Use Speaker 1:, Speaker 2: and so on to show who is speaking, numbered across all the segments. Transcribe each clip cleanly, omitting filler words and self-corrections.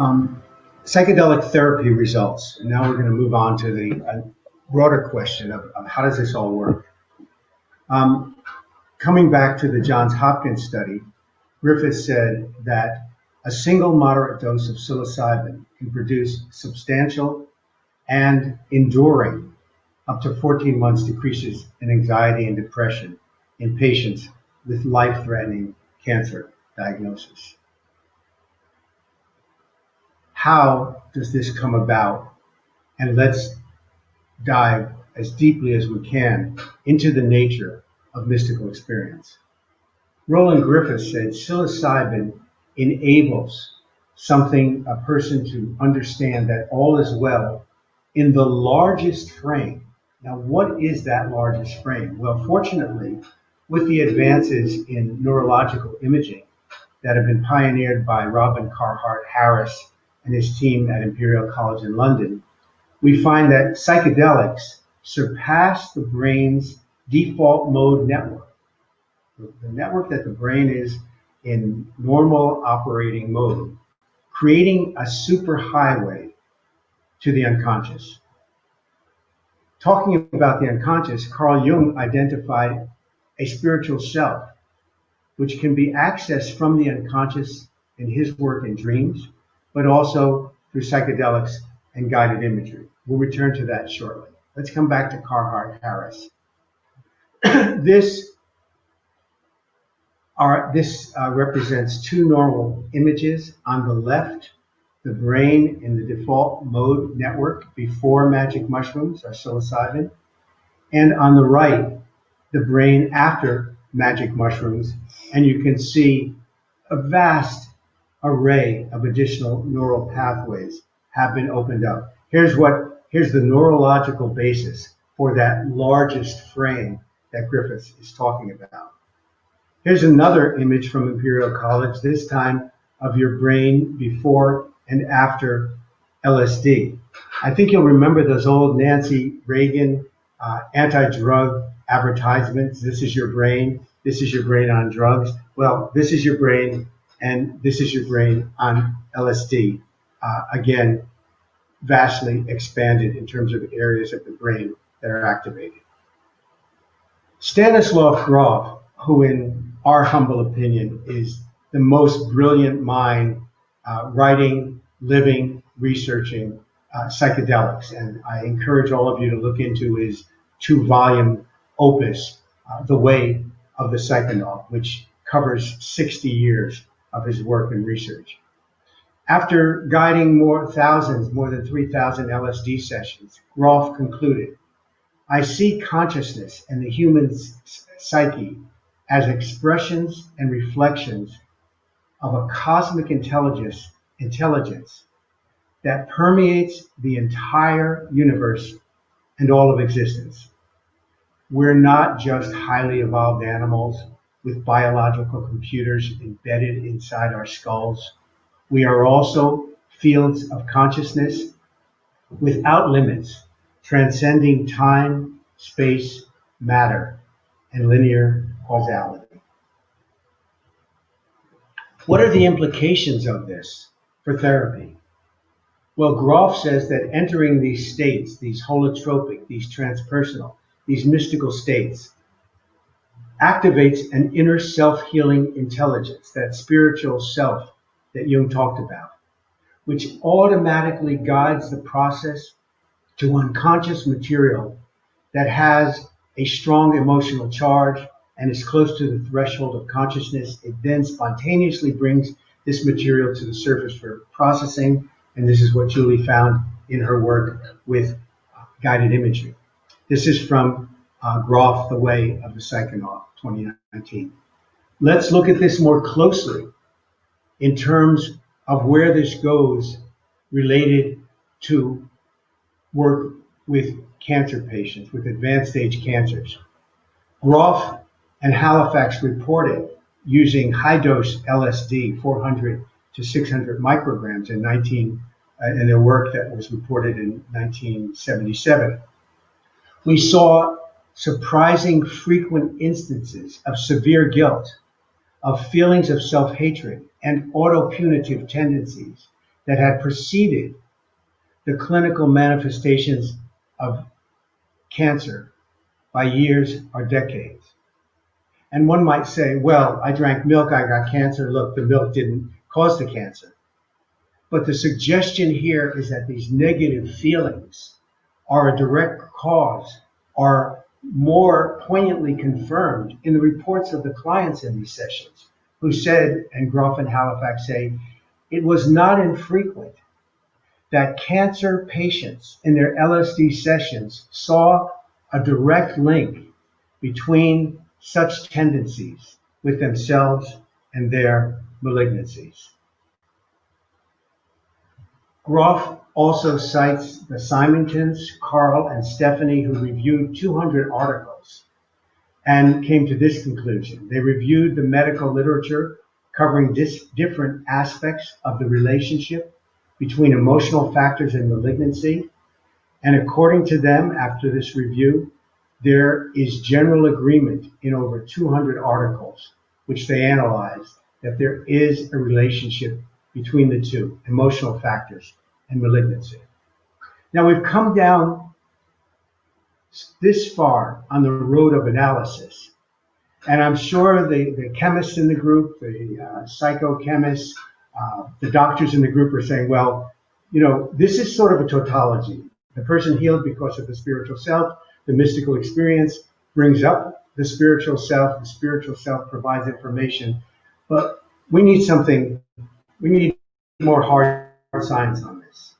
Speaker 1: Um, Psychedelic therapy results. And now we're going to move on to the broader question of how does this all work? Coming back to the Johns Hopkins study, Griffith said that a single moderate dose of psilocybin can produce substantial and enduring up to 14 months decreases in anxiety and depression in patients with life-threatening cancer diagnosis. How does this come about? And let's dive as deeply as we can into the nature of mystical experience. Roland Griffith said psilocybin enables a person to understand that all is well in the largest frame. Now, what is that largest frame? Well, fortunately, with the advances in neurological imaging that have been pioneered by Robin Carhart-Harris and his team at Imperial College in London, we find that psychedelics surpass the brain's default mode network, the network that the brain is in normal operating mode, creating a superhighway to the unconscious. Talking about the unconscious, Carl Jung identified a spiritual self, which can be accessed from the unconscious in his work in dreams, but also through psychedelics and guided imagery. We'll return to that shortly. Let's come back to Carhart-Harris. This represents two normal images. On the left, the brain in the default mode network before magic mushrooms or psilocybin, and on the right, the brain after magic mushrooms, and you can see a vast array of additional neural pathways have been opened up. Here's the neurological basis for that largest frame that Griffiths is talking about. Here's another image from Imperial College, this time of your brain before and after LSD. I think you'll remember those old Nancy Reagan anti-drug advertisements. This is your brain on drugs. Well, this is your brain, and this is your brain on LSD. Again, vastly expanded in terms of areas of the brain that are activated. Stanislav Grof, who in our humble opinion is the most brilliant mind writing, living, researching psychedelics, and I encourage all of you to look into his 2-volume opus, The Way of the Psychonaut, which covers 60 years of his work and research. After guiding more than 3,000 LSD sessions, Grof concluded, I see consciousness and the human psyche as expressions and reflections of a cosmic intelligence that permeates the entire universe and all of existence. We're not just highly evolved animals with biological computers embedded inside our skulls. We are also fields of consciousness without limits, transcending time, space, matter, and linear causality. What are the implications of this for therapy? Well, Grof says that entering these states, these holotropic, these transpersonal, these mystical states, activates an inner self-healing intelligence, that spiritual self that Jung talked about, which automatically guides the process to unconscious material that has a strong emotional charge and is close to the threshold of consciousness. It then spontaneously brings this material to the surface for processing, and this is what Julie found in her work with guided imagery. This is from Grof, The Way of the Psychonaut, 2019. Let's look at this more closely in terms of where this goes related to work with cancer patients, with advanced stage cancers. Grof and Halifax reported using high dose LSD, 400 to 600 micrograms in their work that was reported in 1977. We saw surprising frequent instances of severe guilt, of feelings of self-hatred and auto-punitive tendencies that had preceded the clinical manifestations of cancer by years or decades. And one might say, well, I drank milk, I got cancer. Look, the milk didn't cause the cancer. But the suggestion here is that these negative feelings are a direct cause, are more poignantly confirmed in the reports of the clients in these sessions, who said, and Grof and Halifax say, it was not infrequent that cancer patients in their LSD sessions saw a direct link between such tendencies with themselves and their malignancies. Grof also cites the Simontons, Carl and Stephanie, who reviewed 200 articles and came to this conclusion. They reviewed the medical literature covering different aspects of the relationship between emotional factors and malignancy. And according to them, after this review, there is general agreement in over 200 articles, which they analyzed, that there is a relationship between the two, emotional factors and malignancy. Now we've come down this far on the road of analysis, and I'm sure the chemists in the group, the psychochemists, the doctors in the group are saying, well, this is sort of a tautology. The person healed because of the spiritual self, the mystical experience brings up the spiritual self provides information, but we need more hard science on this.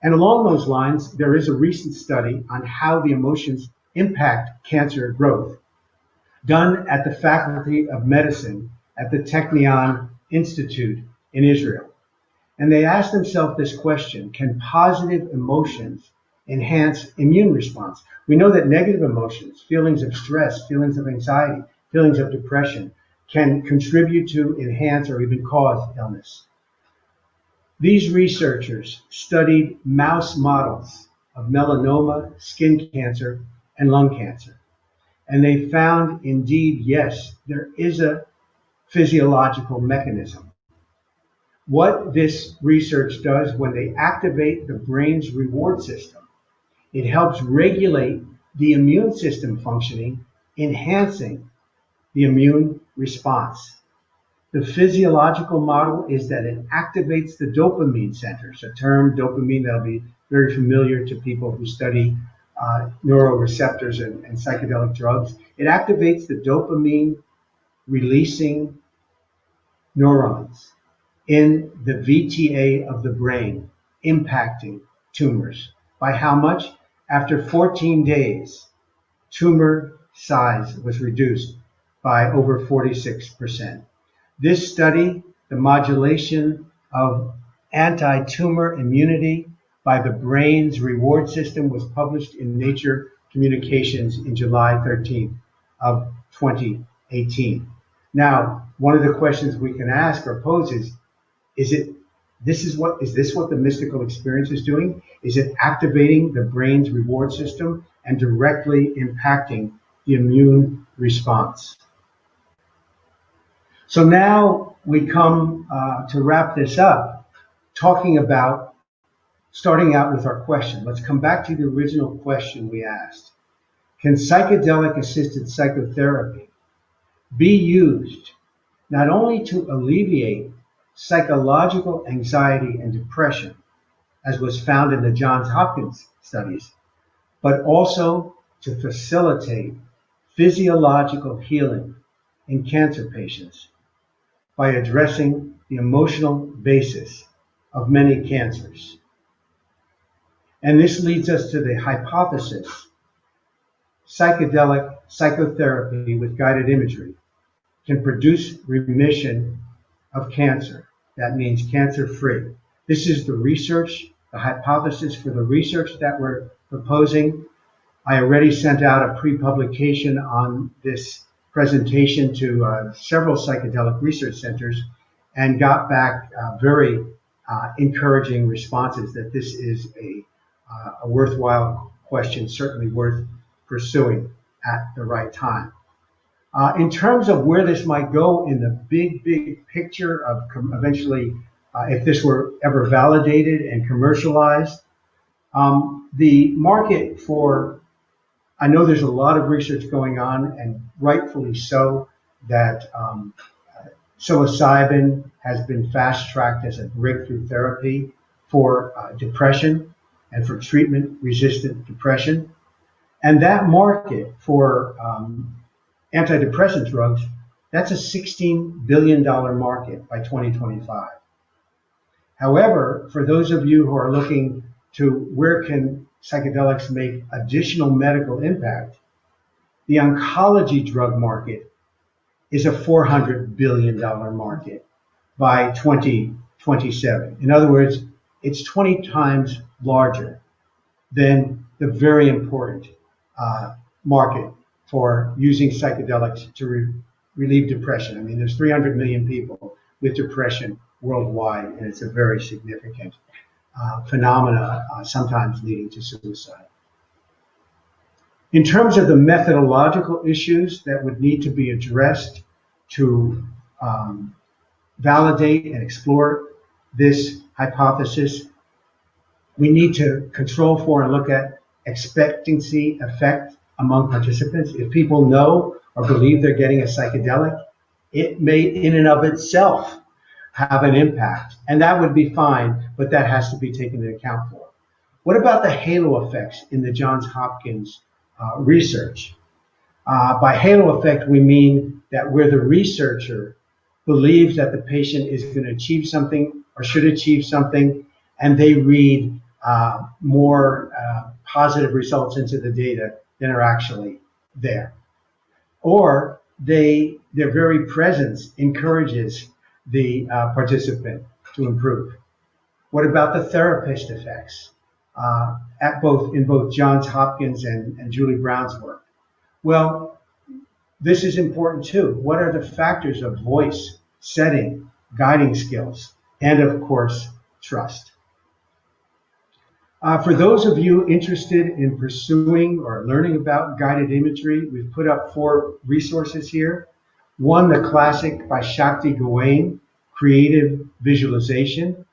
Speaker 1: And along those lines, there is a recent study on how the emotions impact cancer growth, done at the Faculty of Medicine at the Technion Institute in Israel. And they asked themselves this question: can positive emotions enhance immune response? We know that negative emotions, feelings of stress, feelings of anxiety, feelings of depression, can contribute to enhance or even cause illness. These researchers studied mouse models of melanoma, skin cancer, and lung cancer. And they found, indeed, yes, there is a physiological mechanism. What this research does when they activate the brain's reward system, it helps regulate the immune system functioning, enhancing the immune response. The physiological model is that it activates the dopamine centers, a term, dopamine, that'll be very familiar to people who study neuroreceptors and psychedelic drugs. It activates the dopamine releasing neurons in the VTA of the brain, impacting tumors. By how much? After 14 days, tumor size was reduced by over 46%. This study, the modulation of anti-tumor immunity by the brain's reward system, was published in Nature Communications in July 13th of 2018. Now, one of the questions we can ask or pose is this what the mystical experience is doing? Is it activating the brain's reward system and directly impacting the immune response? So now we come to wrap this up, talking about starting out with our question. Let's come back to the original question we asked. Can psychedelic-assisted psychotherapy be used not only to alleviate psychological anxiety and depression, as was found in the Johns Hopkins studies, but also to facilitate physiological healing in cancer patients by addressing the emotional basis of many cancers? And this leads us to the hypothesis: psychedelic psychotherapy with guided imagery can produce remission of cancer. That means cancer-free. This is the research, the hypothesis for the research that we're proposing. I already sent out a pre-publication on this presentation to several psychedelic research centers and got back very encouraging responses that this is a worthwhile question, certainly worth pursuing at the right time. In terms of where this might go in the big picture of eventually if this were ever validated and commercialized. The market for, I know there's a lot of research going on, and rightfully so, that psilocybin has been fast-tracked as a breakthrough therapy for depression and for treatment-resistant depression. And that market for antidepressant drugs, that's a $16 billion market by 2025. However, for those of you who are looking to where can psychedelics make additional medical impact, the oncology drug market is a $400 billion market by 2027. In other words, it's 20 times larger than the very important market for using psychedelics to relieve depression. I mean, there's 300 million people with depression worldwide, and it's a very significant phenomena, sometimes leading to suicide. In terms of the methodological issues that would need to be addressed to validate and explore this hypothesis, we need to control for and look at expectancy effect among participants. If people know or believe they're getting a psychedelic, it may in and of itself have an impact, and that would be fine, but that has to be taken into account for. What about the halo effects in the Johns Hopkins research? By halo effect, we mean that where the researcher believes that the patient is going to achieve something or should achieve something, and they read more positive results into the data than are actually there. Or their very presence encourages the participant to improve. What about the therapist effects in both Johns Hopkins and Julie Brown's work? Well, this is important too. What are the factors of voice, setting, guiding skills, and of course, trust? For those of you interested in pursuing or learning about guided imagery, we've put up 4 resources here. One, the classic by Shakti Gawain, Creative Visualization.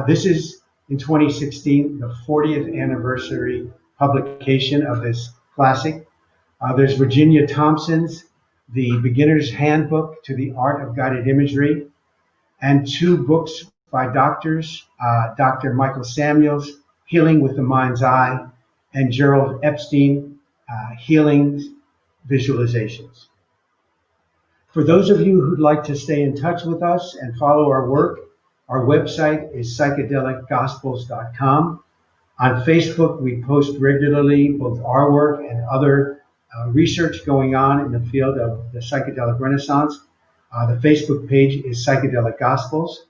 Speaker 1: This is, in 2016, the 40th anniversary publication of this classic. There's Virginia Thompson's The Beginner's Handbook to the Art of Guided Imagery, and 2 books by doctors, Dr. Michael Samuels, Healing with the Mind's Eye, and Gerald Epstein, Healing Visualizations. For those of you who'd like to stay in touch with us and follow our work, our website is psychedelicgospels.com. On Facebook, we post regularly both our work and other research going on in the field of the psychedelic renaissance. The Facebook page is Psychedelic Gospels.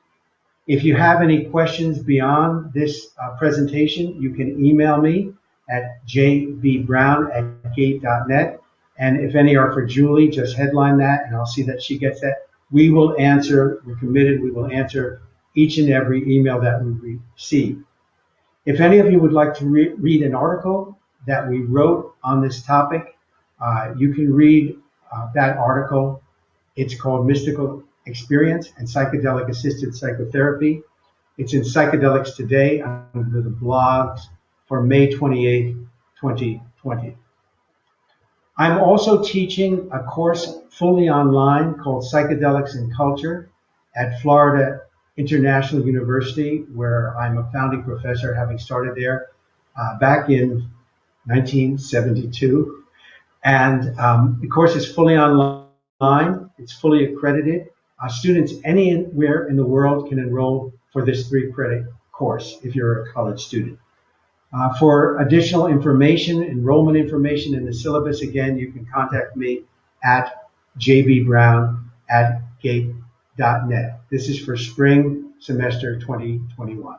Speaker 1: If you have any questions beyond this presentation, you can email me at jbbrown@gate.net. And if any are for Julie, just headline that and I'll see that she gets that. We will answer, we're committed, we will answer each and every email that we receive. If any of you would like to read an article that we wrote on this topic, you can read that article. It's called Mystical Experience and Psychedelic-Assisted Psychotherapy. It's in Psychedelics Today under the blogs for May 28, 2020. I'm also teaching a course fully online called Psychedelics and Culture at Florida International University, where I'm a founding professor, having started there back in 1972. And the course is fully online. It's fully accredited. Students anywhere in the world can enroll for this 3-credit course if you're a college student. For additional information, enrollment information in the syllabus, again, you can contact me at jbbrown@gate.net. This is for spring semester 2021.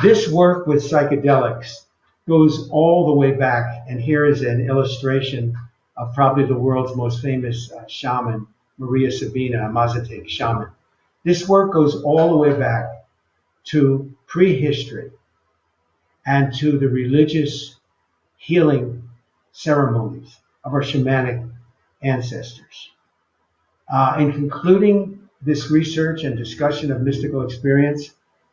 Speaker 1: This work with psychedelics goes all the way back, and here is an illustration of probably the world's most famous shaman, Maria Sabina, a Mazatec shaman. This work goes all the way back to prehistory and to the religious healing ceremonies of our shamanic ancestors. In concluding this research and discussion of mystical experience,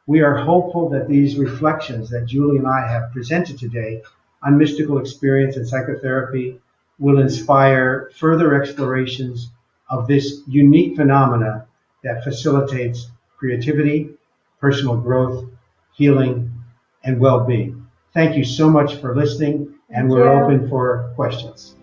Speaker 1: we are hopeful that these reflections that Julie and I have presented today on mystical experience and psychotherapy will inspire further explorations of this unique phenomena that facilitates creativity, personal growth, healing, and well-being. Thank you so much for listening, and we're open for questions.